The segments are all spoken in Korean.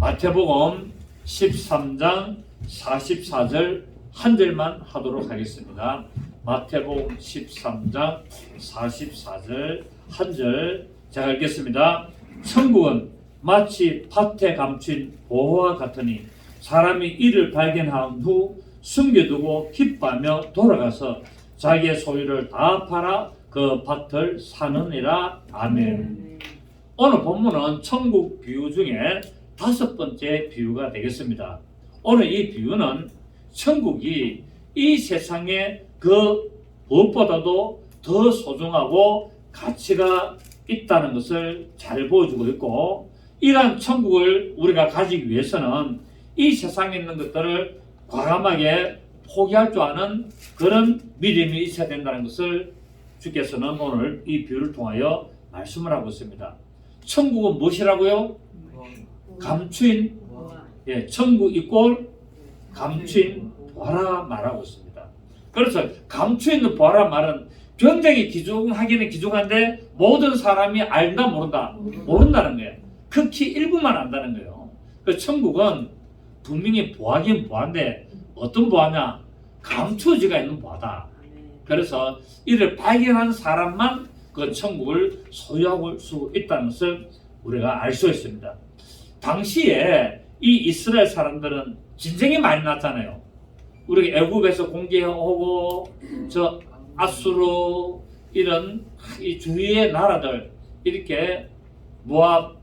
마태복음 13장 44절 한 절만 하도록 하겠습니다. 마태복음 13장 44절 한 절 제가 읽겠습니다. 천국은 마치 밭에 감춘 보화와 같으니 사람이 이를 발견한 후 숨겨두고 기뻐하며 돌아가서 자기의 소유를 다 팔아 그 밭을 사느니라. 아멘. 오늘 본문은 천국 비유 중에 5번째 비유가 되겠습니다. 오늘 이 비유는 천국이 이 세상에 그 무엇보다도 더 소중하고 가치가 있다는 것을 잘 보여주고 있고, 이러한 천국을 우리가 가지기 위해서는 이 세상에 있는 것들을 과감하게 포기할 줄 아는 그런 믿음이 있어야 된다는 것을 주께서는 오늘 이 비유를 통하여 말씀을 하고 있습니다. 천국은 무엇이라고요? 감추인, 천국 이꼴 감추인 보화라 말하고 있습니다. 그래서 감추인 보화라 말은 굉장히 귀중하기는 귀중한데 모든 사람이 알다 모른다? 모른다는 거예요. 극히 일부만 안다는 거예요. 그 천국은 분명히 보화긴 보화인데 어떤 보화냐? 감추어지가 있는 보화다. 그래서 이를 발견한 사람만 그 천국을 소유할 수 있다는 것을 우리가 알 수 있습니다. 당시에 이 이스라엘 사람들은 전쟁이 많이 났잖아요. 우리 애굽에서 공개하고 저 아수르 이런 이 주위의 나라들 이렇게 모압,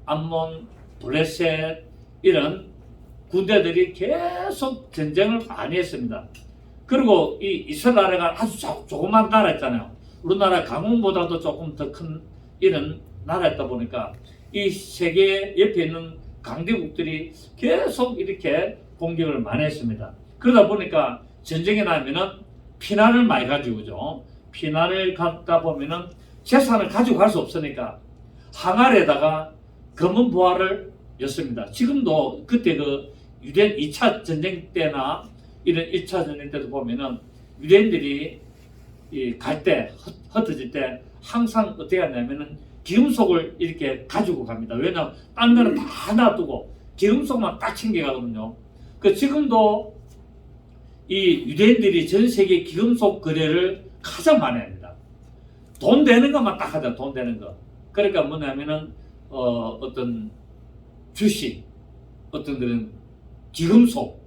암몬, 블레셋 이런 군대들이 계속 전쟁을 많이 했습니다. 그리고 이 이스라엘가 아주 조그만 나라였잖아요. 우리나라 강원보다도 조금 더 큰 이런 나라였다 보니까 이 세계 옆에 있는 강대국들이 계속 이렇게 공격을 많이 했습니다. 그러다 보니까 전쟁이 나면은 피난을 많이 가지고 오죠. 피난을 갔다 보면은 재산을 가지고 갈 수 없으니까 항아리에다가 검은 보화를 였습니다. 지금도 그때 그 유대인 2차 전쟁 때나 이런 1차 전쟁 때도 보면은 유대인들이 갈 때, 흩어질 때 항상 어떻게 하냐면은 기름속을 이렇게 가지고 갑니다. 왜냐하면 딴 데는 다 놔두고 기름속만 딱 챙겨가거든요. 그 지금도 이 유대인들이 전 세계 기름속 거래를 가장 많이 합니다. 돈 되는 것만 딱 하자, 돈 되는 거. 그러니까 뭐냐면은 어떤 주식, 어떤 그런 기금속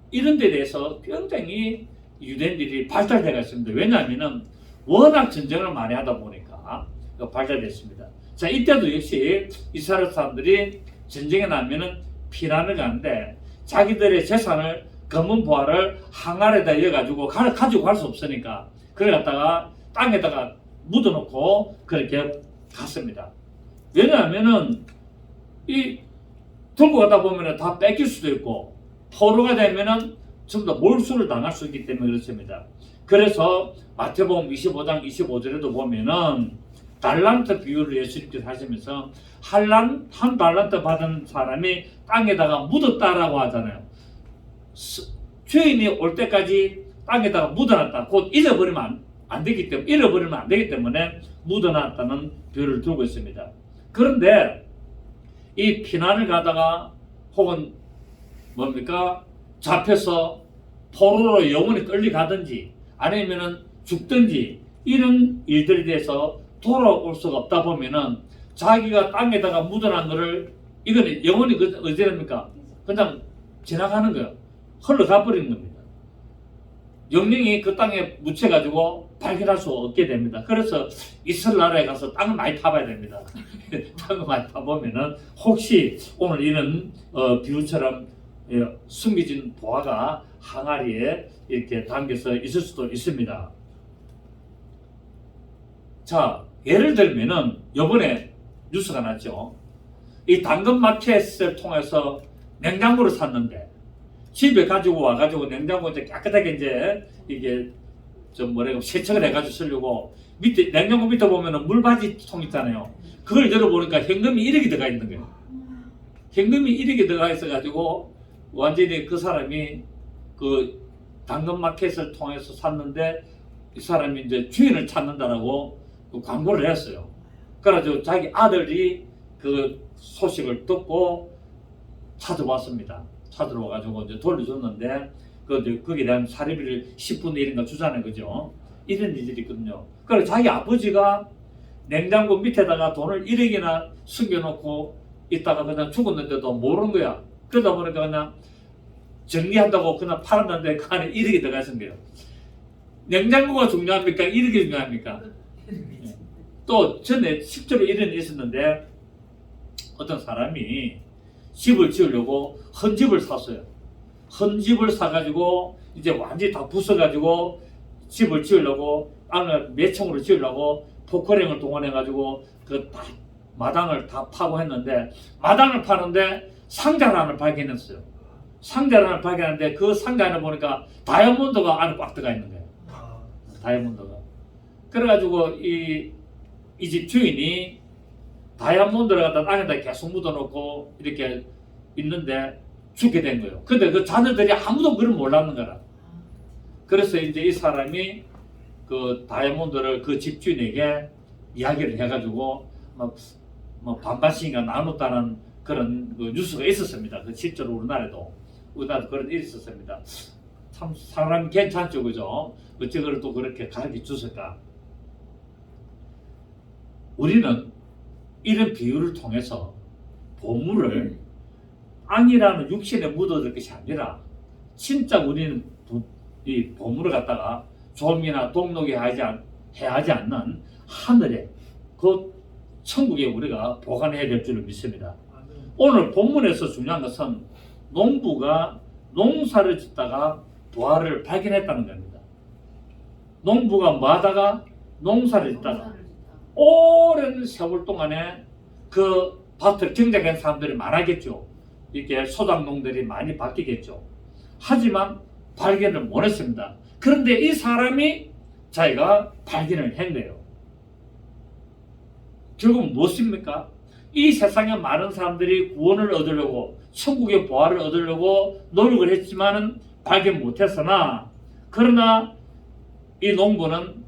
이런 데 대해서 굉장히 유대인들이 발달되어 있습니다. 왜냐하면은 워낙 전쟁을 많이 하다 보니까 발달됐습니다. 자, 이때도 역시 이스라엘 사람들이 전쟁에 나면은 피난을 가는데 자기들의 재산을 검은 보화를 항아리에다 이어가지고 가지고 갈 수 없으니까 그걸 갖다가 땅에다가 묻어놓고 그렇게 갔습니다. 왜냐하면은 이 들고 가다 보면은 다 뺏길 수도 있고 포로가 되면은 전부 다 몰수를 당할 수 있기 때문에 그렇습니다. 그래서 마태복음 25장 25절에도 보면은 달란트 비유를 예수님께서 하시면서 한 달란트 받은 사람이 땅에다가 묻었다라고 하잖아요. 주인이 올 때까지 땅에다가 묻어놨다. 곧 잃어버리면 안 되기 때문에 묻어놨다는 비유를 들고 있습니다. 그런데 이 피난을 가다가 혹은 뭡니까? 잡혀서 포로로 영원히 끌려가든지 아니면은 죽든지 이런 일들에 대해서 돌아올 수가 없다 보면은 자기가 땅에다가 묻어난 거를 이거는 영원히 어디 됩니까? 그냥 지나가는 거예요. 흘러가 버리는 겁니다. 영령이 그 땅에 묻혀가지고 발견할 수 없게 됩니다. 그래서 이스라엘 나라에 가서 땅을 많이 파봐야 됩니다. 땅을 많이 파보면은 혹시 오늘 이런 비유처럼 숨겨진 보화가 항아리에 이렇게 담겨서 있을 수도 있습니다. 자, 예를 들면은 요번에 뉴스가 났죠. 이 당근마켓을 통해서 냉장고를 샀는데 집에 가지고 와가지고 냉장고 이제 깨끗하게 이제 이게 좀 뭐라고 세척을 해가지고 쓰려고 밑에 냉장고 밑에 보면은 물바지 통 있잖아요. 그걸 열어보니까 현금이 1억이 들어가 있는 거예요. 현금이 1억이 들어가 있어가지고 완전히 그 사람이 그 당근마켓을 통해서 샀는데 이 사람이 이제 주인을 찾는다라고 그 광고를 했어요. 그래가지고 자기 아들이 그 소식을 듣고 찾아왔습니다. 찾으러 와가지고 이제 돌려줬는데 거기에 대한 사례비를 10분의 1인가 주잖아요, 그죠? 이런 일들이 있거든요. 그래서 자기 아버지가 냉장고 밑에다가 돈을 1억이나 숨겨놓고 있다가 그냥 죽었는데도 모르는 거야. 그러다 보니까 그냥 정리한다고 그냥 팔았는데 그 안에 1억이 들어가 있는 거예요. 냉장고가 중요합니까? 1억이 중요합니까? 또 전에 실제로 이런 일이 있었는데 어떤 사람이 집을 지으려고 헌집을 샀어요. 헌집을 사가지고 이제 완전히 다 부숴가지고 집을 지으려고 안을 매청으로 지으려고 포크레인을 동원해가지고 그 다 마당을 다 파고 했는데 마당을 파는데 상자 하나를 발견했어요. 상자 하나를 발견했는데 그 상자 안에 보니까 다이아몬드가 안에 꽉 들어가 있는 거예요. 다이아몬드가. 그래가지고 이 집 주인이 다이아몬드를 갖다 땅에다 계속 묻어놓고 이렇게 있는데 죽게 된 거예요. 근데 그 자녀들이 아무도 그걸 몰랐는 거라. 그래서 이제 이 사람이 그 다이아몬드를 그 집주인에게 이야기를 해가지고 뭐 반반씩인가 나눴다는 그런 그 뉴스가 있었습니다. 그 실제로 우리나라도 그런 일이 있었습니다. 참 사람 괜찮죠, 그죠? 어째 그걸 또 그렇게 가르쳐 줬을까? 우리는 이런 비유를 통해서 보물을 안이라는 육신에 묻어들 것이 아니라 진짜 우리는 이 보물을 갖다가 좀이나 동록에 해야 하지 않는 하늘에 그 천국에 우리가 보관해야 될 줄을 믿습니다. 오늘 본문에서 중요한 것은 농부가 농사를 짓다가 부활을 발견했다는 겁니다. 농부가 뭐 하다가 농사를 짓다가 오랜 세월 동안에 그 밭을 경작한 사람들이 많았겠죠. 이렇게 소작농들이 많이 바뀌겠죠. 하지만 발견을 못했습니다. 그런데 이 사람이 자기가 발견을 했네요. 결국 무엇입니까? 이 세상에 많은 사람들이 구원을 얻으려고 천국의 보화를 얻으려고 노력을 했지만은 발견 못했으나 그러나 이 농부는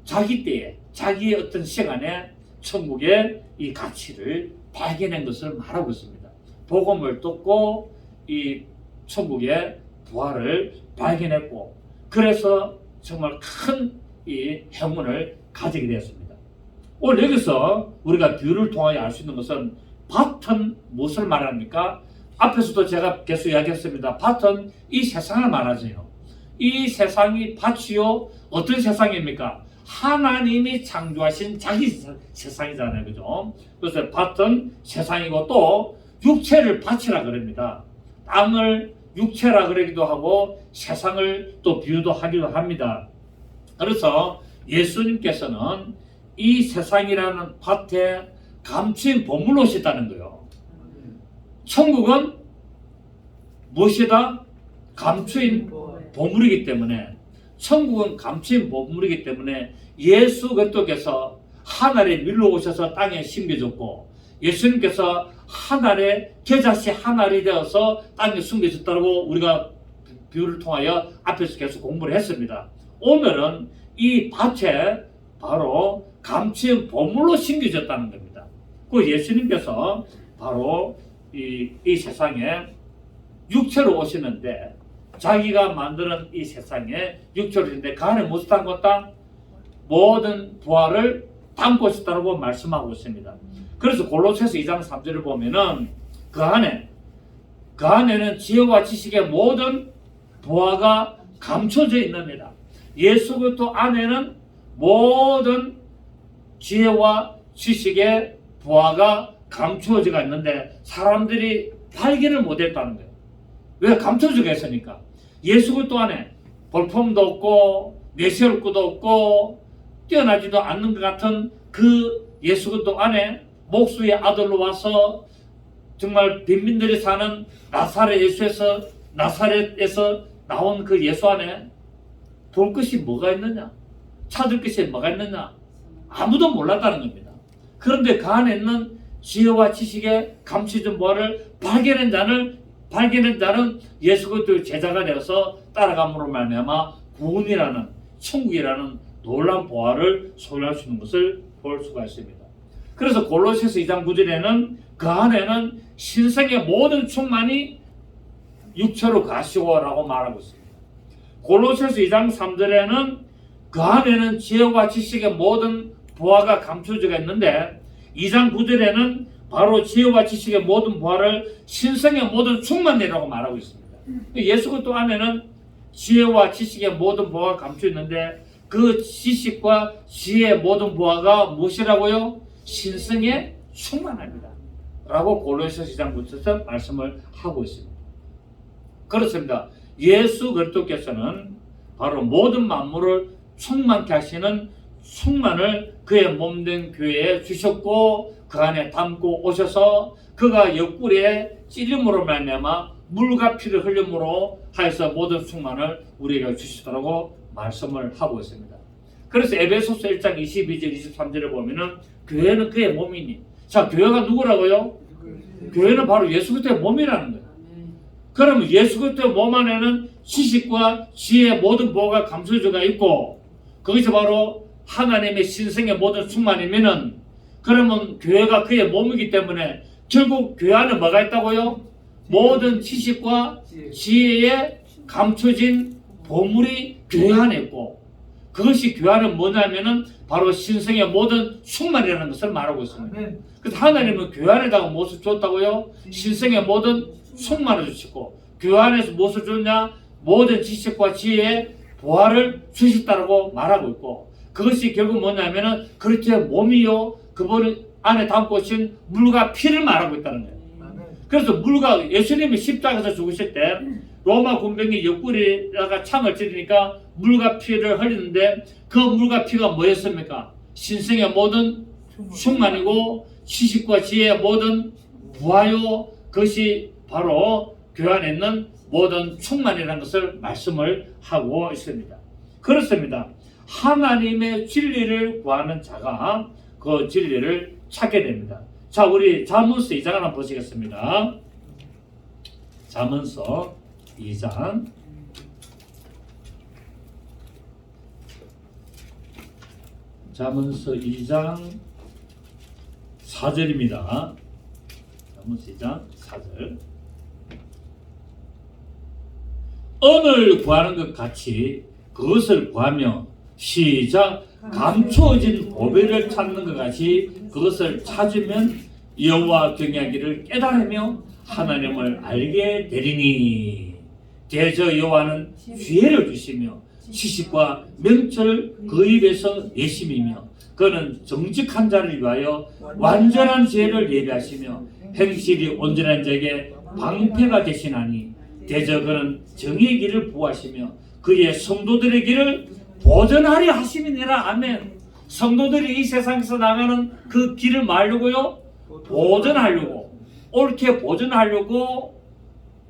자기 때에 자기의 어떤 시간에 천국의 이 가치를 발견한 것을 말하고 있습니다. 복음을 듣고 이 천국의 부활을 발견했고 그래서 정말 큰 이 행운을 가지게 되었습니다. 오늘 여기서 우리가 비유를 통하여 알 수 있는 것은 밭은 무엇을 말합니까? 앞에서도 제가 계속 이야기했습니다. 밭은 이 세상을 말하죠. 이 세상이 밭이요 어떤 세상입니까? 하나님이 창조하신 자기 세상이잖아요, 그죠? 그래서 밭은 세상이고 또 육체를 밭이라 그럽니다. 땅을 육체라 그러기도 하고 세상을 또 비유도 하기도 합니다. 그래서 예수님께서는 이 세상이라는 밭에 감추인 보물로 오셨다는 거예요. 천국은 무엇이다? 감추인 보물이기 때문에 천국은 감추인 보물이기 때문에 예수 그리스도께서 하늘에 밀러 오셔서 땅에 심겨졌고 예수님께서 하늘에 겨자씨 하늘이 되어서 땅에 숨겨졌다고 우리가 비유를 통하여 앞에서 계속 공부를 했습니다. 오늘은 이 밭에 바로 감추인 보물로 심겨졌다는 겁니다. 그 예수님께서 바로 이 세상에 육체로 오시는데 자기가 만드는 이 세상에 육체로 오시는데 그 안에 무엇을 담고 있다? 모든 부활을 담고 있다고 말씀하고 있습니다. 그래서 골로새서 2장 3절을 보면은 그 안에는 지혜와 지식의 모든 부활가 감춰져 있습니다. 예수 그리스도 안에는 모든 지혜와 지식의 부활가 감추어져 있는데 사람들이 발견을 못했다는 거예요. 왜? 감춰져 있으니까. 예수 그리스도 안에 볼품도 없고 내세울구도 없고 뛰어나지도 않는 것 같은 그 예수 그리스도 안에 목수의 아들로 와서 정말 빈민들이 사는 나사렛에서 나온 그 예수 안에 볼 것이 뭐가 있느냐? 찾을 것이 뭐가 있느냐? 아무도 몰랐다는 겁니다. 그런데 그 안에 있는 지혜와 지식의 감추어진 부활을 발견한 자는 예수 그리스도의 제자가 되어서 따라감으로 말미암아 구원이라는 천국이라는 놀라운 보화를 소유할 수 있는 것을 볼 수가 있습니다. 그래서 골로새서 2장 9절에는 그 안에는 신성의 모든 충만이 육체로 가시고라고 말하고 있습니다. 골로새서 2장 3절에는 그 안에는 지혜와 지식의 모든 보화가 감춰져 있는데 2장 9절에는 바로 지혜와 지식의 모든 보화를 신성의 모든 충만이라고 말하고 있습니다. 예수 그리스도 안에는 지혜와 지식의 모든 보화가 감춰 있는데 그 지식과 지혜의 모든 보화가 무엇이라고요? 신성의 충만합니다. 라고 골로새서 2장 9절에서 말씀을 하고 있습니다. 그렇습니다. 예수 그리스도께서는 바로 모든 만물을 충만케 하시는 충만을 그의 몸된 교회에 주셨고 그 안에 담고 오셔서 그가 옆구리에 찔림으로 말미암아 물과 피를 흘림으로 하여서 모든 충만을 우리에게 주시더라고 말씀을 하고 있습니다. 그래서 에베소서 1장 22절 23절에 보면은 교회는 그의 몸이니, 자 교회가 누구라고요? 교회는 바로 예수 그리스도의 몸이라는 거예요. 그러면 예수 그리스도의 몸 안에는 지식과 지혜의 모든 보호가 감춰져가 있고 그것이 바로 하나님의 신성의 모든 충만이면은 그러면 교회가 그의 몸이기 때문에 결국 교회 안에 뭐가 있다고요? 모든 지식과 지혜에 감춰진 보물이 교회 안에 있고 그것이 교회 안에 뭐냐면은 바로 신성의 모든 충만이라는 것을 말하고 있습니다. 그래서 하나님은 교회 안에다가 무엇을 줬다고요? 신성의 모든 충만을 주시고 교회 안에서 무엇을 줬냐? 모든 지식과 지혜의 보화를 주셨다고 말하고 있고 그것이 결국 뭐냐면은 그리스도의 몸이요 그분 안에 담고 계신 물과 피를 말하고 있다는 거예요. 그래서 물과 예수님이 십자가에서 죽으실 때 로마 군병이 옆구리에다가 창을 찌르니까 물과 피를 흘리는데 그 물과 피가 뭐였습니까? 신성의 모든 충만이고 지식과 지혜의 모든 부하요 그것이 바로 교회 안에 있는 모든 충만이라는 것을 말씀을 하고 있습니다. 그렇습니다. 하나님의 진리를 구하는 자가 그 진리를 찾게 됩니다. 자, 우리 잠언서 2장 한번 보시겠습니다. 잠언서 2장 잠언서 2장 4절입니다. 잠언서 2장 4절 언을 구하는 것 같이 그것을 구하며 시작 감추어진 보배를 찾는 것 같이 그것을 찾으면 여호와 경외하기를 깨달으며 하나님을 알게 되리니 대저 여호와는 지혜를 주시며 지식과 명철을 그 입에서 내심이며 그는 정직한 자를 위하여 완전한 지혜를 예비하시며 행실이 온전한 자에게 방패가 되시나니 대저 그는 정의의 길을 보호하시며 그의 성도들의 길을 보전하려 하심이니라. 아멘. 성도들이 이 세상에서 나가는 그 길을 말려고요 보전하려고 옳게 보전하려고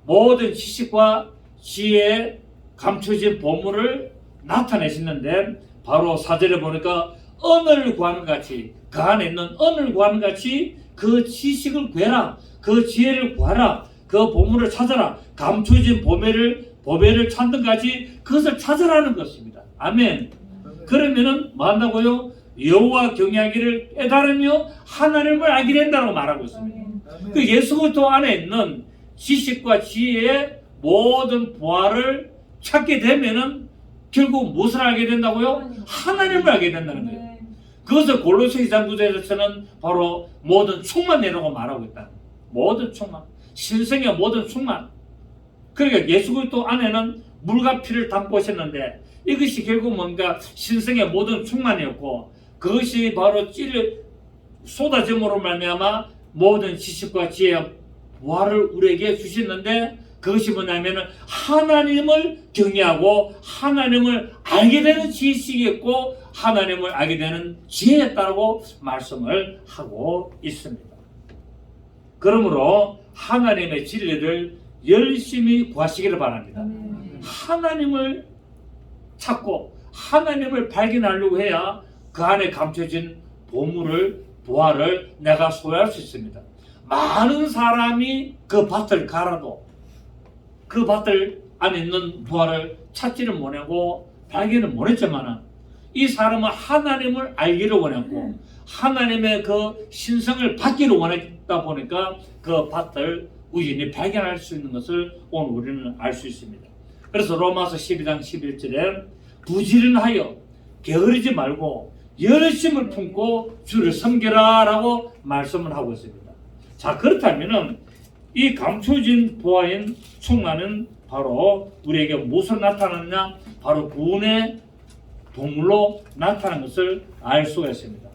모든 지식과 지혜에 감춰진 보물을 나타내시는데 바로 4절에 보니까 언을 구하는 같이 그 안에 있는 언을 구하는 같이 그 지식을 구해라 그 지혜를 구하라 그 보물을 찾아라 감춰진 보배를 찾는 같이 그것을 찾으라는 것입니다. 아멘. 그러면은 뭐 한다고요? 여호와 경외하기를 깨달으며 하나님을 알게 된다고 말하고 있습니다. 그 예수 그리스도 안에 있는 지식과 지혜의 모든 보화를 찾게 되면은 결국 무엇을 알게 된다고요? 하나님을 알게 된다는 거예요. 그것을 골로새 2장 9절에서는 바로 모든 충만이라고 말하고 있다. 모든 충만, 신성의 모든 충만. 그러니까 예수 그리스도 안에는 물과 피를 담고 있었는데 이것이 결국 뭔가 신성의 모든 충만이었고 그것이 바로 쏟아짐으로 말미암아 모든 지식과 지혜의 보화를 우리에게 주셨는데 그것이 뭐냐면 하나님을 경외하고 하나님을 알게 되는 지식이 있고 하나님을 알게 되는 지혜였다고 말씀을 하고 있습니다. 그러므로 하나님의 진리를 열심히 구하시기를 바랍니다. 하나님을 찾고 하나님을 발견하려고 해야 그 안에 감춰진 보화를 내가 소유할 수 있습니다. 많은 사람이 그 밭을 갈아도 그 밭을 안에 있는 보화를 찾지는 못하고 발견은 못했지만 이 사람은 하나님을 알기를 원했고 하나님의 그 신성을 받기를 원했다 보니까 그 밭을 우연히 발견할 수 있는 것을 오늘 우리는 알 수 있습니다. 그래서 로마서 12장 11절에 부지런하여 게으르지 말고 열심을 품고 주를 섬겨라 라고 말씀을 하고 있습니다. 자, 그렇다면 이 감춰진 보화인 충만은 바로 우리에게 무엇으로 나타났냐? 바로 구원의 동물로 나타난 것을 알 수가 있습니다.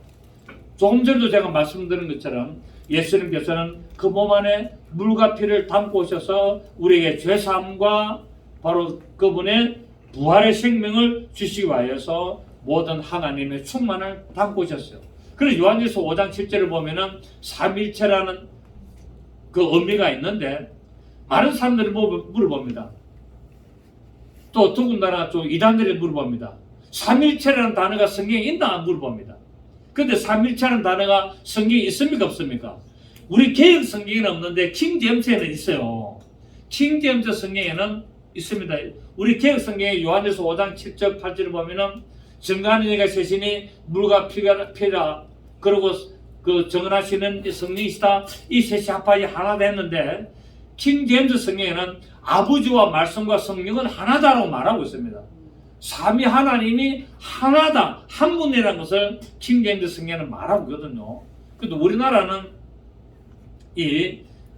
조금 전에도 제가 말씀드린 것처럼 예수님께서는 그 몸 안에 물과 피를 담고 오셔서 우리에게 죄사함과 바로 그분의 부활의 생명을 주시기 위하여서 모든 하나님의 충만을 담고 오셨어요. 그래서 요한일서 5장 7절을 보면은 삼일체라는 그 의미가 있는데 많은 사람들이 물어봅니다. 또 더군다나 좀 이단들이 물어봅니다. 삼일체라는 단어가 성경에 있나 물어봅니다. 근데 삼일체라는 단어가 성경에 있습니까 없습니까? 우리 개역 성경에는 없는데 킹 제임스에는 있어요. 킹 제임스 성경에는 있습니다. 우리 개역 성경에 요한일서 5장 7절 8절을 보면은 정하는 이가 셋이니 물과 피라 그리고 그 정하시는 성령이시다. 이 셋이 합하여 하나 됐는데 킹 제임스 성경에는 아버지와 말씀과 성령은 하나다라고 말하고 있습니다. 삼위 하나님이 하나다, 한 분이라는 것을 킹 제임스 성경에는 말하고 있거든요. 근데 우리나라는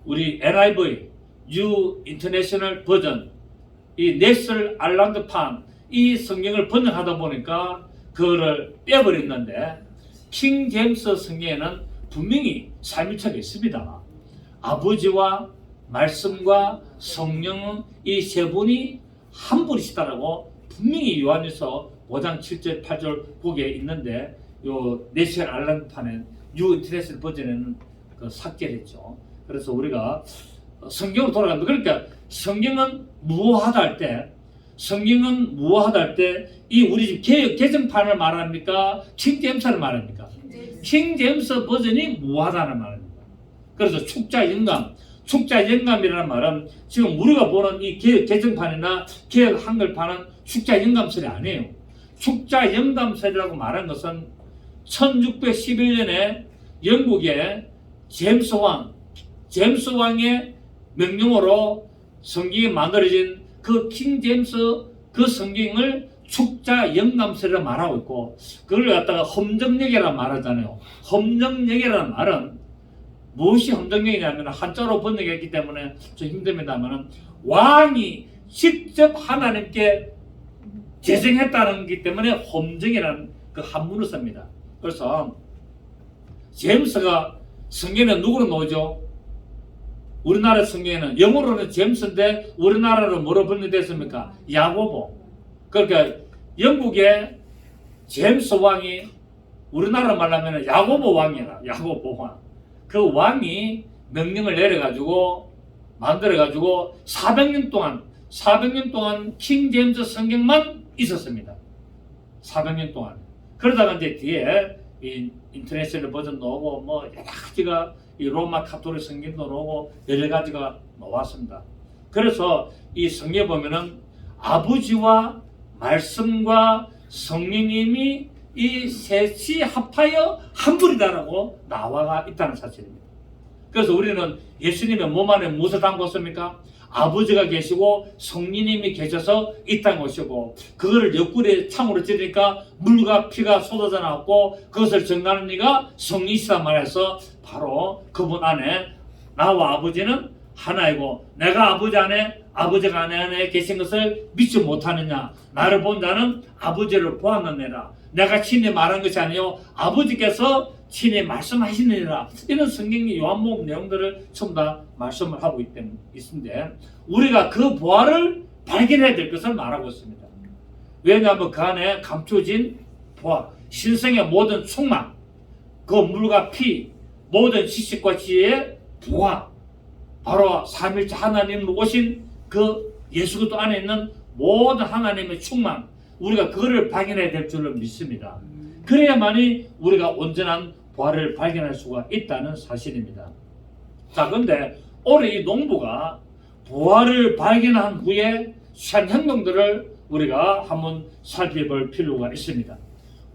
우리 NIV, New International Version, 이 네슬 알란드판 이 성경을 번역하다 보니까 그거를 빼버렸는데 킹 제임스 성경에는 분명히 삼위체가 있습니다. 아버지와 말씀과 성령은 이 세 분이 한 분이시다라고 분명히 요한일서 5장 7절 8절 거기에 있는데 요 네슬 알란드판의 뉴 인터내셔널 버전에는 그 삭제했죠. 그래서 우리가 성경으로 돌아간다. 그러니까 성경은 무엇하다 할 때, 성경은 무엇하다 할 때 이 우리 집 개정판을 말합니까? 킹 제임스를 말합니까? 킹 제임스 버전이 무엇하다는 말입니다. 그래서 축자 영감, 축자 영감이라는 말은 지금 우리가 보는 이 개정판이나 개혁 한글판은 축자 영감설이 아니에요. 축자 영감설이라고 말한 것은 1611년에 영국의 제임스 왕의 명령으로 성경이 만들어진 그 킹 제임스 그 성경을 축자 영감설이라고 말하고 있고 그걸 갖다가 험정역이라고 말하잖아요. 험정역이라는 말은 무엇이 험정역이냐면 한자로 번역했기 때문에 좀 힘듭니다만 왕이 직접 하나님께 제정했다는 것 때문에 험정이라는 그 한문을 씁니다. 그래서 제임스가 성경에는 누구로 나오죠? 우리나라 성경에는 영어로는 제임스인데 우리나라로 뭐로 번역됐습니까? 야고보. 그러니까 영국의 제임스 왕이 우리나라 말하면 야고보 왕이라 야고보 왕. 그 왕이 명령을 내려가지고 만들어가지고 400년 동안 킹 제임스 성경만 있었습니다. 400년 동안. 그러다가 이제 뒤에 이 인터내셔널 버전도 오고 뭐 여러 가지가 이 로마 카톨릭 성경도 오고 여러 가지가 나왔습니다. 그래서 이 성경에 보면은 아버지와 말씀과 성령님이 이 셋이 합하여 한 분이다라고 나와 있다는 사실입니다. 그래서 우리는 예수님의 몸 안에 무엇을 담고 있습니까? 아버지가 계시고 성령님이 계셔서 이 땅에 오시고 그거를 옆구리에 창으로 찌르니까 물과 피가 쏟아져 나왔고 그것을 정하는 이가 성령이시다 말해서 바로 그분 안에 나와 아버지는 하나이고 내가 아버지 안에 아버지가 내 안에 계신 것을 믿지 못하느냐 나를 본 자는 아버지를 보았느니라 내가 친히 말한 것이 아니요 아버지께서 친히 말씀하시느니라 이런 성경의 요한복음 내용들을 전부 다 말씀을 하고 있는데 우리가 그 보화를 발견해야 될 것을 말하고 있습니다. 왜냐하면 그 안에 감춰진 보화 신성의 모든 충만 그 물과 피 모든 지식과 지혜의 보화 바로 삼일째 하나님으로 오신 그 예수 그리스도 안에 있는 모든 하나님의 충만 우리가 그거를 발견해야 될 줄로 믿습니다. 그래야만이 우리가 온전한 보화를 발견할 수가 있다는 사실입니다. 자, 그런데 올해 이 농부가 보화를 발견한 후에 취한 행동들을 우리가 한번 살펴볼 필요가 있습니다.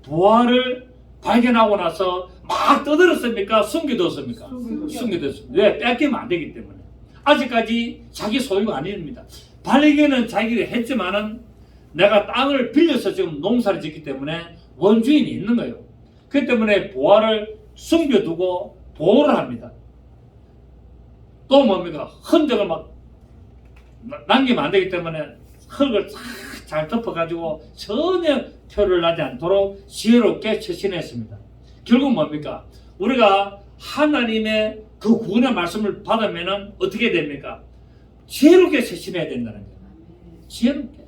보화를 발견하고 나서 막 떠들었습니까? 숨겨뒀습니까? 숨겨뒀습니다. 왜? 뺏기면 안 되기 때문에. 아직까지 자기 소유가 아닙니다. 발견은 자기가 했지만은 내가 땅을 빌려서 지금 농사를 짓기 때문에 원주인이 있는 거예요. 그렇기 때문에 보화를 숨겨두고 보호를 합니다. 또 뭡니까? 흔적을 막 남기면 안 되기 때문에 흙을 잘 덮어가지고 전혀 표를 나지 않도록 지혜롭게 처신했습니다. 결국 뭡니까? 우리가 하나님의 그 구원의 말씀을 받으면 어떻게 됩니까? 지혜롭게 처신해야 된다는 거예요. 지혜롭게.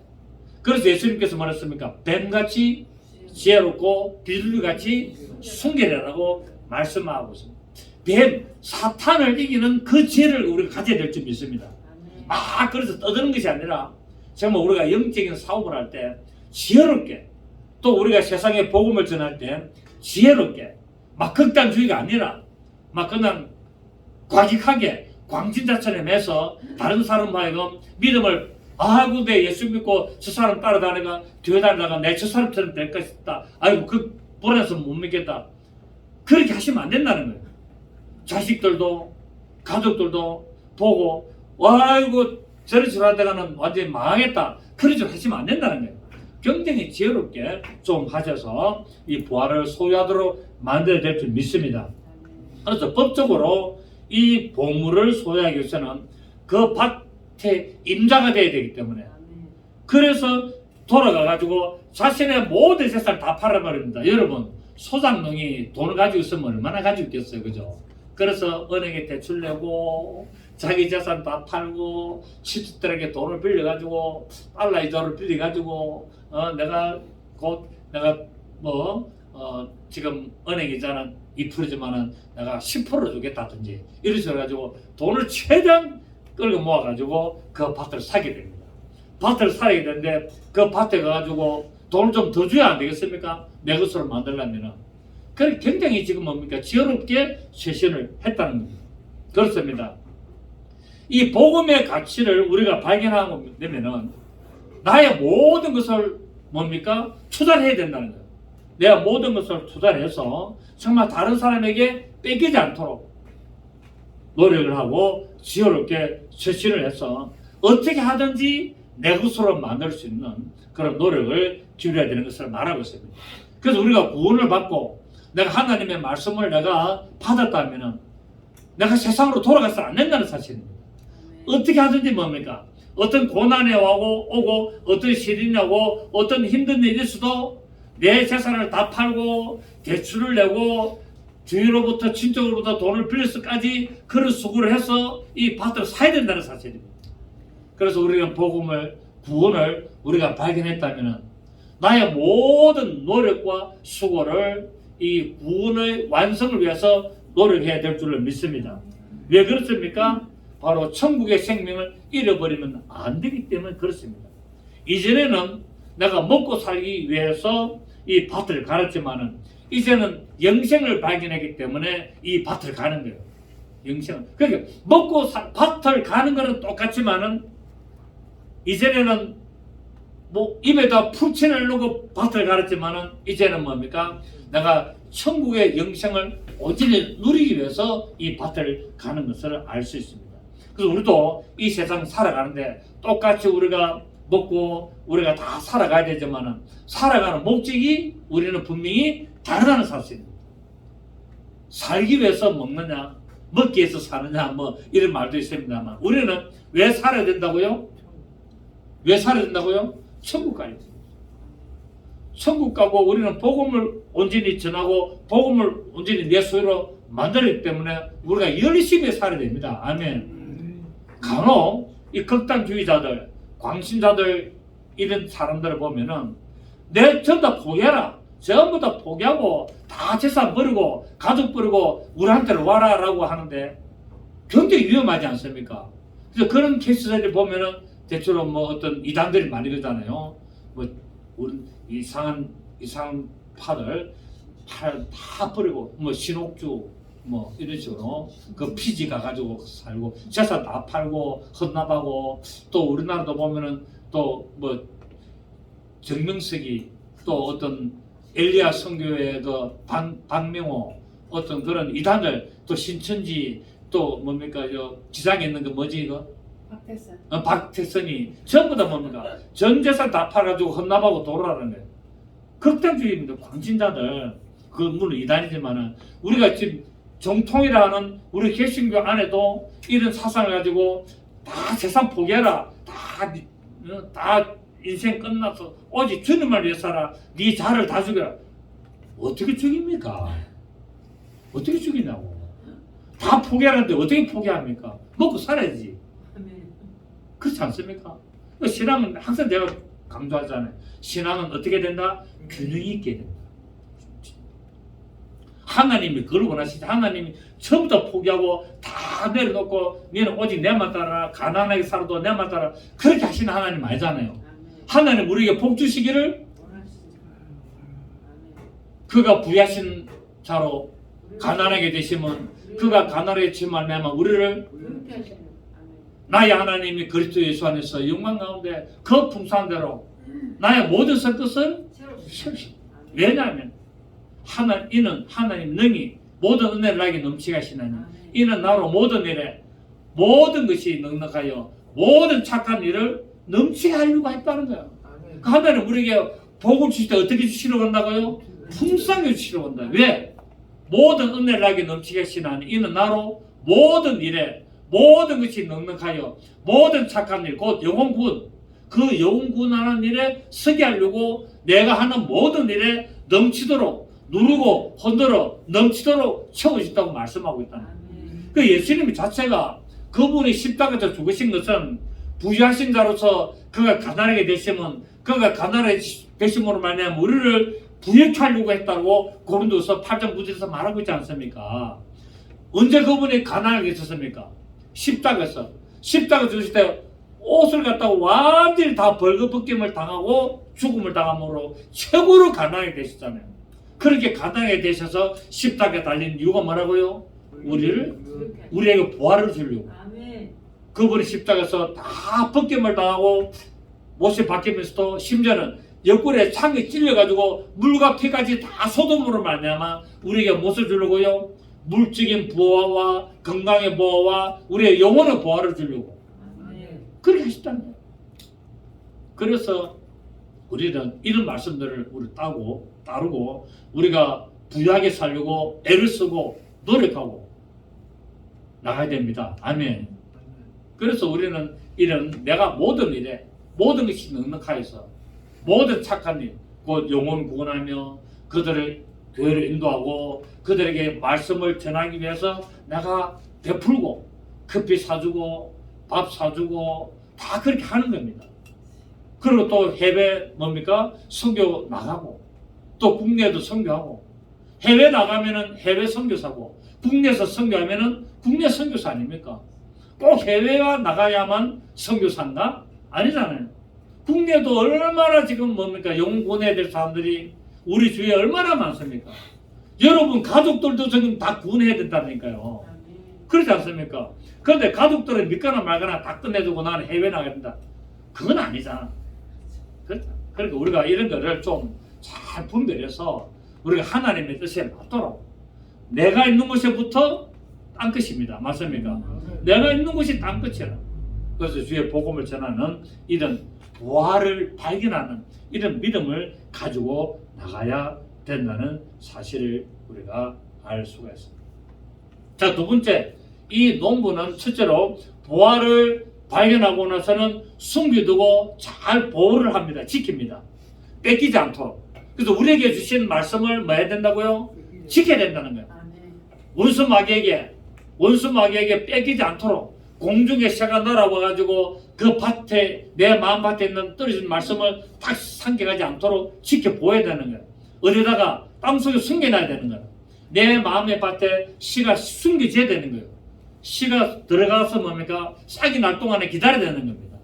그래서 예수님께서 말했습니까? 뱀같이 지혜롭고 비둘기같이 순결하라고 말씀하고 있습니다. 뱀, 사탄을 이기는 그 지혜를 우리가 가져야 될 줄 믿습니다. 그래서 떠드는 것이 아니라 정말 우리가 영적인 사업을 할 때 지혜롭게, 또 우리가 세상에 복음을 전할 때 지혜롭게, 막 극단주의가 아니라 막 그냥 과격하게 광진자처럼 해서 다른 사람과 하여금 믿음을 아이고 내 예수 믿고 저 사람 따라다니가 뒤에 다니다가 내 저 사람처럼 될 것이다. 아이고 그 불안해서 못 믿겠다. 그렇게 하시면 안 된다는 거예요. 자식들도 가족들도 보고 아이고 저리 저러다가는 완전히 망하겠다. 그런 줄 하시면 안 된다는 거예요. 굉장히 지혜롭게 좀 하셔서 이 부활을 소유하도록 만들어야 될 줄 믿습니다. 그래서 법적으로 이 보물을 소유하기 위해서는 그 밭에 임자가 되어야 되기 때문에, 그래서 돌아가가지고 자신의 모든 재산을 다 팔아버립니다. 여러분, 소장농이 돈을 가지고 있으면 얼마나 가지고 있겠어요, 그죠? 그래서 은행에 대출 내고 자기 재산 다 팔고 친척들에게 돈을 빌려가지고 달러 이자를 빌려가지고 내가 지금 은행 이자는 2%지만은 내가 10% 주겠다든지 이런 식으로 해가지고 돈을 최대한 끌고 모아가지고 그 밭을 사게 됩니다. 밭을 사게 되는데 그 밭에 가가지고 돈을 좀 더 줘야 안 되겠습니까? 내 것으로 만들려면은. 그래서 굉장히 지금 뭡니까? 지혜롭게 쇄신을 했다는 겁니다. 그렇습니다. 이 복음의 가치를 우리가 발견하고 되면은 나의 모든 것을 뭡니까? 투자를 해야 된다는 거예요. 내가 모든 것을 투자를 해서 정말 다른 사람에게 뺏기지 않도록 노력을 하고 지혜롭게 쇄신을 해서 어떻게 하든지 내 것으로 만들 수 있는 그런 노력을 기울여야 되는 것을 말하고 있습니다. 그래서 우리가 구원을 받고 내가 하나님의 말씀을 내가 받았다면 내가 세상으로 돌아가서 안 된다는 사실입니다. 어떻게 하든지 뭡니까? 어떤 고난이 오고 어떤 시련이 오고 어떤 힘든 일이 있어도 내 재산을 다 팔고 대출을 내고 주위로부터 친척으로부터 돈을 빌려서까지 그런 수고를 해서 이 밭을 사야 된다는 사실입니다. 그래서 우리는 복음을, 구원을 우리가 발견했다면 나의 모든 노력과 수고를 이 구원의 완성을 위해서 노력해야 될 줄을 믿습니다. 왜 그렇습니까? 바로 천국의 생명을 잃어버리면 안 되기 때문에 그렇습니다. 이전에는 내가 먹고 살기 위해서 이 밭을 갈았지만은 이제는 영생을 발견했기 때문에 이 밭을 가는 거예요. 영생. 그러니까 밭을 가는 거는 똑같지만은 이전에는 뭐 입에다 풀친을 넣고 밭을 갈았지만은 이제는 뭡니까? 내가 천국의 영생을 온전히 누리기 위해서 이 밭을 가는 것을 알 수 있습니다. 그래서 우리도 이 세상 살아가는데 똑같이 우리가 먹고 우리가 다 살아가야 되지만은 살아가는 목적이 우리는 분명히 다르다는 사실입니다. 살기 위해서 먹느냐, 먹기 위해서 사느냐, 뭐 이런 말도 있습니다만 우리는 왜 살아야 된다고요? 왜 살아야 된다고요? 천국 가야 돼요. 천국 가고 우리는 복음을 온전히 전하고 복음을 온전히 내 소유로 만들기 때문에 우리가 열심히 살아야 됩니다. 아멘. 간혹 이 극단주의자들, 광신자들 이런 사람들을 보면은 내 전부 다 포기해라. 전부 다 포기하고 다 재산 버리고 가족 버리고 우리한테는 와라라고 하는데 굉장히 위험하지 않습니까? 그래서 그런 케이스들을 보면은 대체로 뭐 어떤 이단들이 많이 그러잖아요. 뭐 우리 이상한 파들 다 버리고 뭐 신옥주 뭐 이런 식으로 그 피지 가가지고 살고 재산 다 팔고 헌납하고 또 우리나라도 보면은 또 뭐 정명석이 또 어떤 엘리야 선교회 그 박명호 어떤 그런 이단들 또 신천지 또 뭡니까 저 지상에 있는 거 뭐지 이거 박태선이 전부 다 뭡니까 전 재산 다 팔아가지고 헌납하고 돌아가는 거예요. 극단주의입니다. 광신자들 그 물론 이단이지만은 우리가 지금 정통이라 하는 우리 개신교 안에도 이런 사상을 가지고 다 재산 포기해라 다 인생 끝나서 오직 주님을 위해 살아 네 자를 다 죽여라. 어떻게 죽입니까? 어떻게 죽이냐고. 다 포기하는데 어떻게 포기합니까? 먹고 살아야지. 그렇지 않습니까? 신앙은 항상 내가 강조하잖아요. 신앙은 어떻게 된다? 균형이 있게 된다. 하나님이 그걸 원하시지. 하나님이 전부 다 포기하고 다 내려놓고 너는 오직 내만 따라 가난하게 살아도 내만 따라 그렇게 하시는 하나님 아니잖아요. 하나님 우리에게 복 주시기를 그가 부유하신 자로 가난하게 되시면 그가 가난하게 치면 우리를 나의 하나님이 그리스도 예수 안에서 영광 가운데 그 풍성한 대로 나의 모든 것은 세우시고 왜냐하면 이는 하나님 능히 모든 은혜를 나에게 넘치게 하시나니 이는 나로 모든 일에 모든 것이 넉넉하여 모든 착한 일을 넘치게 하려고 했다는 거예요. 하나님 우리에게 복을 주실 때 어떻게 주시려고 한다고요? 풍성하게 주시려고 한다. 왜? 모든 은혜를 나에게 넘치게 하시나니 이는 나로 모든 일에 모든 것이 넉넉하여 모든 착한 일 곧 영혼군 그 영혼군하는 일에 서게 하려고 내가 하는 모든 일에 넘치도록 누르고 흔들어 넘치도록 채워주셨다고 말씀하고 있다는 거예요. 그 예수님 자체가 그분이 십자가에서 죽으신 것은 부유하신 자로서 그가 가난하게 되시면 그가 가난하게 되심으로 말미암아 우리를 부유케 하려고 했다고 고린도서 8장 9절에서 말하고 있지 않습니까? 언제 그분이 가난하게 되셨습니까? 십자가에서 죽으실 때 옷을 갖다가 완전히 다 벌거벗김을 당하고 죽음을 당함으로 최고로 가난하게 되셨잖아요. 그렇게 가난하게 되셔서 십자가에 달린 이유가 뭐라고요? 우리에게 보화를 주려고. 그분이 십자가에서 다 벗김을 당하고 못이 박히면서도 심지어는 옆구리에 창이 찔려가지고 물과 피까지 다 소돔으로 말미암아 우리에게 무엇을 주려고요? 물질적인 보호와 건강의 보호와 우리의 영혼의 보호를 주려고 그렇게 하셨다는 거예요. 그래서 우리는 이런 말씀들을 우리 따르고 우리가 부유하게 살려고 애를 쓰고 노력하고 나가야 됩니다. 아멘. 그래서 우리는 이런 내가 모든 일에 모든 것이 넉넉하여서 모든 착한 일, 곧 영혼 구원하며 그들을 교회를 인도하고 그들에게 말씀을 전하기 위해서 내가 베풀고 커피 사주고 밥 사주고 다 그렇게 하는 겁니다. 그리고 또 해외 뭡니까? 선교 나가고 또 국내에도 선교하고 해외 나가면은 해외 선교사고 국내에서 선교하면은 국내 선교사 아닙니까? 꼭 해외가 나가야만 선교사인가? 아니잖아요. 국내도 얼마나 지금 뭡니까? 영혼 구원해야 될 사람들이 우리 주위에 얼마나 많습니까? 여러분 가족들도 지금 다 구원해야 된다니까요. 그렇지 않습니까? 그런데 가족들은 믿거나 말거나 다 끝내주고 나는 해외 나가야 된다. 그건 아니잖아. 그렇죠? 그러니까 우리가 이런 거를 좀 잘 분별해서 우리가 하나님의 뜻에 맞도록 내가 있는 곳에부터 땅 끝입니다. 맞습니까? 내가 있는 곳이 땅 끝이라. 그래서 주의 복음을 전하는 이런 부활을 발견하는 이런 믿음을 가지고 나가야 된다는 사실을 우리가 알 수가 있습니다. 자, 두 번째, 이 농부는 첫째로 부활을 발견하고 나서는 숨겨두고 잘 보호를 합니다. 지킵니다. 뺏기지 않도록. 그래서 우리에게 주신 말씀을 뭐 해야 된다고요? 지켜야 된다는 거예요. 원수 마귀에게 뺏기지 않도록 공중에 새가 날아와가지고 그 밭에 내 마음 밭에 있는 떨어진 말씀을 딱 삼켜가지 않도록 지켜보아야 되는 거예요. 어디다가 땅속에 숨겨놔야 되는 거예요. 내 마음의 밭에 씨가 숨겨져야 되는 거예요. 씨가 들어가서 뭡니까? 싹이 날 동안에 기다려야 되는 겁니다.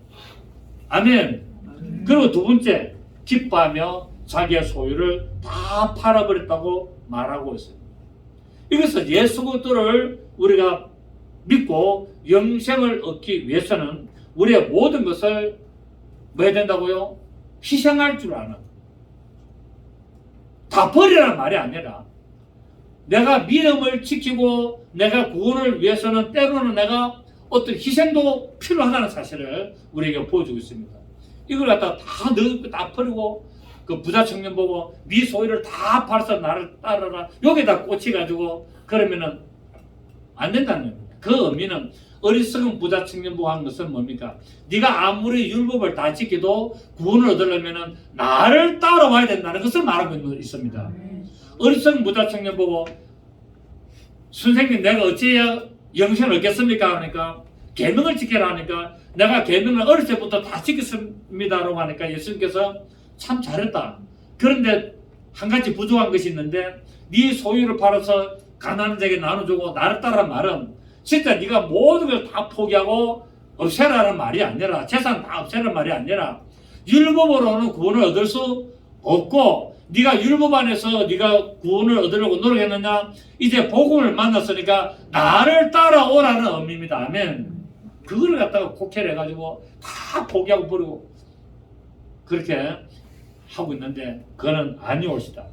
아멘. 그리고 두 번째, 기뻐하며 자기의 소유를 다 팔아버렸다고 말하고 있습니다. 이것은 예수 그리스도를 우리가 믿고 영생을 얻기 위해서는 우리의 모든 것을 뭐 해야 된다고요? 희생할 줄 아는, 다 버리라는 말이 아니라 내가 믿음을 지키고 내가 구원을 위해서는 때로는 내가 어떤 희생도 필요하다는 사실을 우리에게 보여주고 있습니다. 이걸 갖다가 다 버리고 그 부자 청년 보고 네 소유를 다 팔아서 나를 따르라 여기다 꽂혀가지고 그러면은 안 된다는 겁니다. 그 의미는 어리석은 부자 청년 보고 한 것은 뭡니까? 네가 아무리 율법을 다 지켜도 구원을 얻으려면은 나를 따라와야 된다는 것을 말하고 있습니다. 어리석은 부자 청년 보고 선생님 내가 어찌해야 영생을 얻겠습니까? 하니까 계명을 지켜라 하니까 내가 계명을 어릴 때부터 다 지켰습니다라고 하니까 예수님께서 참 잘했다. 그런데 한 가지 부족한 것이 있는데 네 소유를 팔아서 가난한 자에게 나눠주고 나를 따라 말은 진짜 네가 모든 걸 다 포기하고 없애라는 말이 아니라 재산 다 없애라는 말이 아니라 율법으로는 구원을 얻을 수 없고 네가 율법 안에서 네가 구원을 얻으려고 노력했느냐 이제 복음을 만났으니까 나를 따라오라는 의미입니다. 아멘. 그걸 갖다가 곡해를 해가지고 다 포기하고 버리고 그렇게 하고 있는데 그거는 아니올시다.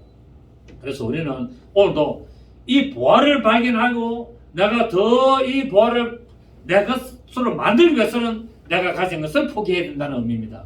그래서 우리는 오늘도 이 보화를 발견하고 내가 더 이 보화를 내 것으로 만들기 위해서는 내가 가진 것을 포기해야 된다는 의미입니다.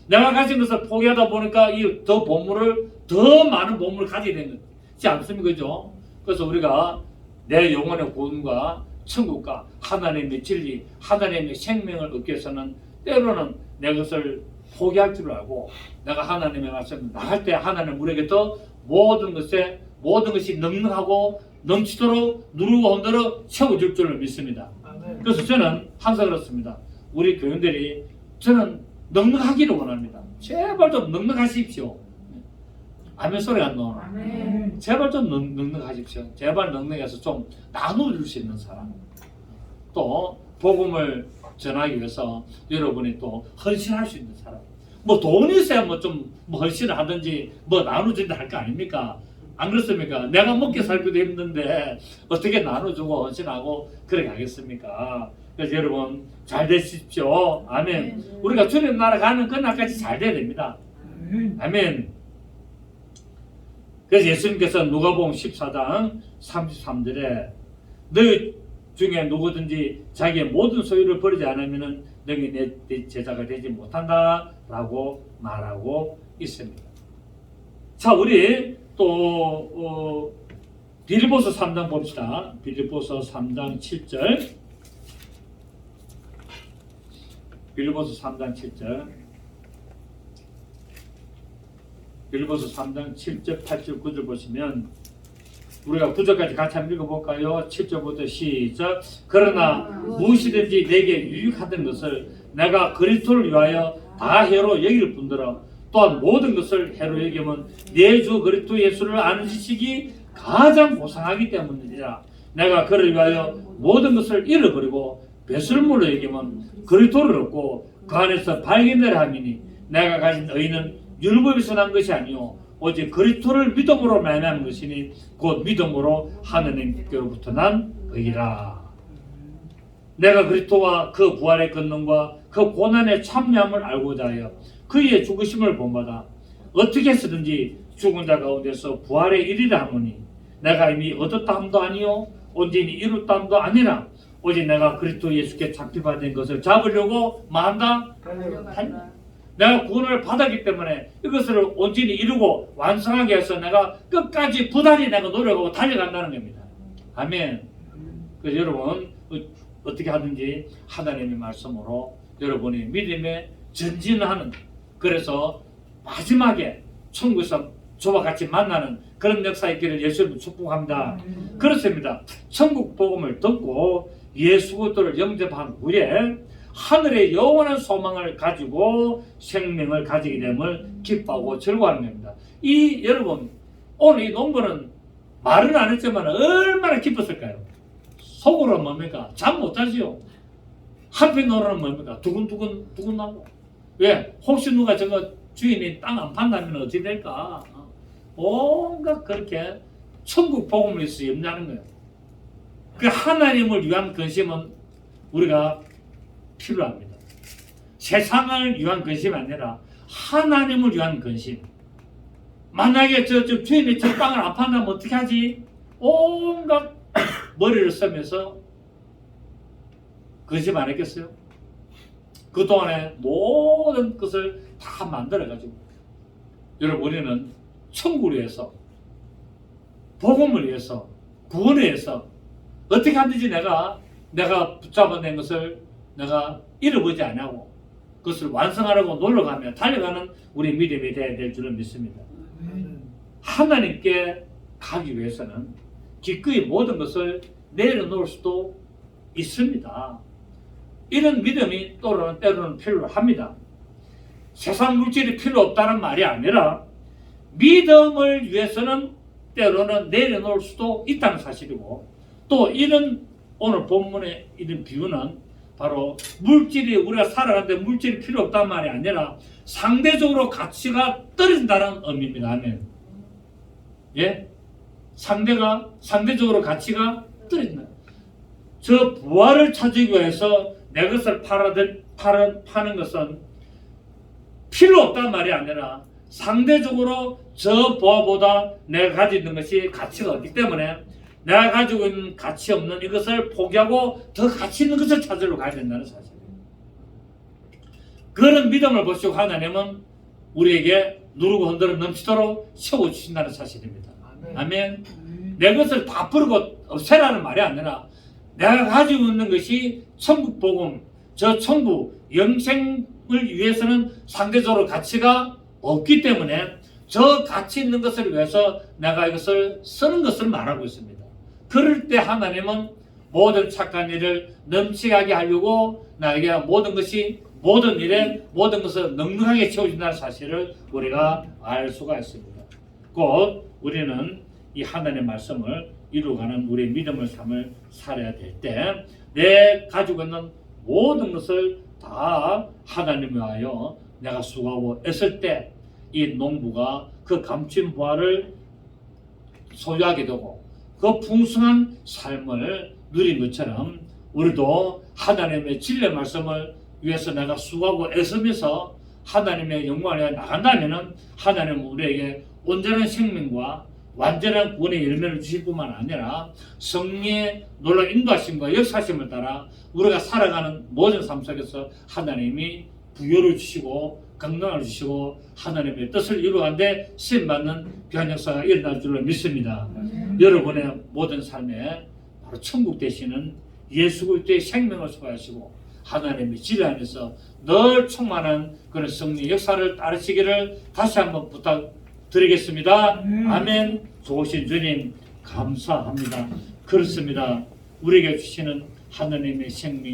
내가 가진 것을 포기하다 보니까 이 더 보물을 더 많은 보물을 가지게 되는 거지 않습니까? 그죠? 그래서 우리가 내 영혼의 구원과 천국과 하나님의 진리, 하나님의 생명을 얻기 위해서는 때로는 내 것을 포기할 줄 알고 내가 하나님의 말씀을 나갈 때 하나님 우리에게서 모든 것이 넉넉하고 넘치도록 누르고 흔들어 채워줄 줄을 믿습니다. 그래서 저는 항상 그렇습니다. 우리 교인들이 저는 넉넉하기를 원합니다. 제발 좀 넉넉하십시오. 아멘 소리 안 나오나? 제발 좀 넉넉하십시오. 제발 넉넉해서 좀 나눠줄 수 있는 사람. 또 복음을 전하기 위해서 여러분이 또 헌신할 수 있는 사람. 뭐 돈이 있어야 좀 헌신을 하든지 나눠준다 할 거 아닙니까? 안 그렇습니까? 내가 먹게 살기도 힘든데 어떻게 나눠주고 헌신하고 그렇게 하겠습니까? 그래서 여러분 잘 되십시오. 아멘. 우리가 주님 나라 가는 그날까지 잘 돼야 됩니다. 아멘. 그래서 예수님께서 누가복음 14장 33절에 너희 중에 누구든지 자기의 모든 소유를 버리지 않으면 너희 내 제자가 되지 못한다 라고 말하고 있습니다. 자, 우리 또 빌립보서 3장 봅시다. 빌립보서 3장 7절. 빌립보서 3장 7절. 빌립보서 3장 7절, 8절, 9절 보시면 우리가 9절까지 같이 한번 읽어볼까요? 7절부터 시작. 그러나 무엇이든지 내게 유익하던 것을 내가 그리스도를 위하여 다 해로 여길 뿐더러 또한 모든 것을 해로 여기면 내 주 그리스도 예수를 아는 지식이 가장 고상하기 때문이라. 내가 그를 위하여 모든 것을 잃어버리고 배설물로 여기면 그리스도를 얻고 그 안에서 발견되라 함이니 내가 가진 의는 율법에서 난 것이 아니요 오직 그리스도를 믿음으로 말미암은 것이니 곧 믿음으로 하느님께로부터 난 의라. 내가 그리스도와 그 부활의 권능과 그 고난의 참여함을 알고자 하여 그의 죽으심을 본받아 어떻게 해서든지 죽은 자 가운데서 부활의 일이라 하노니 내가 이미 얻었다 함도 아니요 온전히 이뤘다 함도 아니라 오직 내가 그리스도 예수께 잡히받은 것을 잡으려고 마한다. 내가 구원을 받았기 때문에 이것을 온전히 이루고 완성하게 해서 내가 끝까지 부단히 내가 노력하고 달려간다는 겁니다. 아멘. 그래서 여러분 어떻게 하든지 하나님의 말씀으로 여러분이 믿음에 전진하는, 그래서 마지막에 천국에서 저와 같이 만나는 그런 역사 있기를 예수님을 축복합니다. 그렇습니다. 천국 복음을 듣고 예수 그리스도를 영접한 후에 하늘의 영원한 소망을 가지고 생명을 가지게 됨을 기뻐하고 즐거워하는 겁니다. 이 여러분 오늘 이 농부는 말은 안 했지만 얼마나 기뻤을까요? 속으로 뭡니까? 잠 못 자지요. 한편 노래는 뭡니까? 두근두근 나고. 왜? 혹시 누가 저거 주인이 땅 안 판다면 어떻게 될까? 온갖 그렇게 천국 복음을 위해서 염려하는 거예요. 그 하나님을 위한 근심은 우리가 필요합니다. 세상을 위한 근심이 아니라 하나님을 위한 근심. 만약에 저 주인이 저 빵을 안 판다면 어떻게 하지? 온갖 머리를 쓰면서 거짓말 안 했겠어요? 그동안에 모든 것을 다 만들어가지고 여러분 우리는 천국을 위해서 복음을 위해서 구원을 위해서 어떻게 하든지 내가 붙잡아낸 것을 내가 잃어보지 않냐고 그것을 완성하려고 노력하며 달려가는 우리 믿음이 되어야 될 줄을 믿습니다. 하나님께 가기 위해서는 기꺼이 모든 것을 내려놓을 수도 있습니다. 이런 믿음이 때로는 필요합니다. 세상 물질이 필요 없다는 말이 아니라 믿음을 위해서는 때로는 내려놓을 수도 있다는 사실이고 또 이런 오늘 본문의 이런 비유는 바로 물질이 우리가 살아가는데 물질이 필요 없다는 말이 아니라 상대적으로 가치가 떨어진다는 의미입니다. 아멘. 예? 상대적으로 가치가 떨어진다. 저 부활을 찾기 위해서 내 것을 파는 것은 필요 없다는 말이 아니라 상대적으로 저 부활보다 내가 가지고 있는 것이 가치가 없기 때문에 내가 가지고 있는 가치 없는 이것을 포기하고 더 가치 있는 것을 찾으러 가야 된다는 사실이에요. 그런 믿음을 보시고 하나님은 우리에게 누르고 흔들어 넘치도록 세워주신다는 사실입니다. 아멘. 내 것을 다 버리고 없애라는 말이 아니라 내가 가지고 있는 것이 천국 복음, 저 천국 영생을 위해서는 상대적으로 가치가 없기 때문에 저 가치 있는 것을 위해서 내가 이것을 쓰는 것을 말하고 있습니다. 그럴 때 하나님은 모든 착한 일을 넘치게 하려고 나에게 모든 일에 모든 것을 넉넉하게 채워준다는 사실을 우리가 알 수가 있습니다. 곧 우리는 이 하나님의 말씀을 이루어가는 우리의 믿음의 삶을 살아야 될 때 내 가지고 있는 모든 것을 다 하나님을 위하여 내가 수고하고 애쓸 때 이 농부가 그 감춘 부활을 소유하게 되고 그 풍성한 삶을 누린 것처럼 우리도 하나님의 진리의 말씀을 위해서 내가 수고하고 애쓰면서 하나님의 영광을 위해 나간다면 하나님은 우리에게 온전한 생명과 완전한 구원의 열매를 주실 뿐만 아니라 성령의 놀라운 인도하심과 역사심을 따라 우리가 살아가는 모든 삶 속에서 하나님이 부여를 주시고 건강을 주시고 하나님의 뜻을 이루어가는데 쓰임받는 귀한 역사가 일어날 줄로 믿습니다. 여러분의 모든 삶에 바로 천국 되시는 예수 그리스도의 생명을 소유하시고 하나님의 진리 안에서 늘 충만한 그런 성령의 역사를 따르시기를 다시 한번 부탁드리겠습니다. 아멘. 좋으신 주님 감사합니다. 그렇습니다. 우리에게 주시는 하나님의 생명